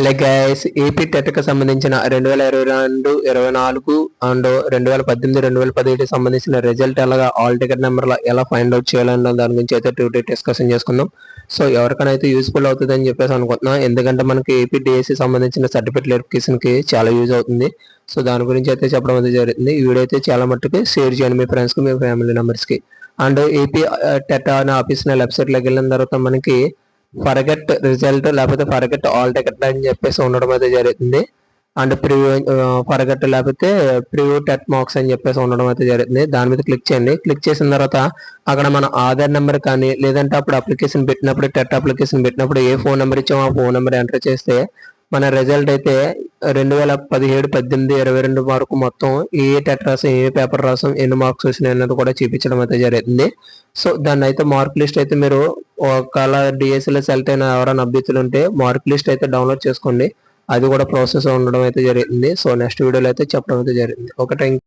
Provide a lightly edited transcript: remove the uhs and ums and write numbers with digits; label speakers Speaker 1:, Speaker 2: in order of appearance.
Speaker 1: Hello guys, AP టెట్కి సంబంధించిన 2022, 24 and 2018, 2017 సంబంధించిన result ఎలాగా ఆల్ టికెట్ నెంబర్లో ఎలా ఫైండ్ అవుట్ చేయాలన్న దాని గురించి అయితే డిస్కషన్ చేసుకుందాం. సో ఎవరికైనా అయితే యూస్ఫుల్ అవుతుంది అని చెప్పేసి అనుకుంటున్నాం, ఎందుకంటే మనకి ఏపీ డిఎస్సి సంబంధించిన సర్టిఫికేట్ వెరిఫికేషన్కి చాలా యూజ్ అవుతుంది. సో దాని గురించి అయితే చెప్పడం అయితే జరుగుతుంది. ఈ వీడియో అయితే చాలా మట్టుకు షేర్ చేయండి మీ ఫ్రెండ్స్కి, మీ ఫ్యామిలీ మెంబర్స్కి. అండ్ ఏపీ టెట్ అనే ఆఫీస్ వెబ్సైట్లోకి వెళ్ళిన తర్వాత మనకి ఫర్గెట్ రిజల్ట్ లేకపోతే ఫర్గెట్ ఆల్ టికెట్ అని చెప్పేసి ఉండడం అయితే జరుగుతుంది. అండ్ ఫర్గెట్ లేకపోతే ప్రివ్యూ టెట్ మార్క్స్ అని చెప్పేసి ఉండడం అయితే జరుగుతుంది. దాని మీద క్లిక్ చేయండి. క్లిక్ చేసిన తర్వాత అక్కడ మన ఆధార్ నెంబర్ కానీ లేదంటే అప్పుడు అప్లికేషన్ పెట్టినప్పుడు టెట్ అప్లికేషన్ పెట్టినప్పుడు ఏ ఫోన్ నెంబర్ ఇచ్చామో ఆ ఫోన్ నెంబర్ ఎంటర్ చేస్తే మన రిజల్ట్ అయితే 2017, 18, 22 వరకు మొత్తం ఏ టెట్ రాసాం, ఏ పేపర్ రాసాం, ఎన్ని మార్క్స్ వచ్చినాయి అన్నది కూడా చూపించడం అయితే జరుగుతుంది. సో దాన్ని అయితే మార్క్ లిస్ట్ అయితే మీరు ఒకవేళ డిఎస్సిలో సెలెక్ట్ అయిన ఎవరైనా అభ్యర్థులు ఉంటే మార్క్ లిస్ట్ అయితే డౌన్లోడ్ చేసుకోండి. అది కూడా ప్రాసెస్ ఉండడం అయితే జరుగుతుంది. సో నెక్స్ట్ వీడియోలో అయితే చెప్పడం అయితే జరిగింది. ఒక థ్యాంక్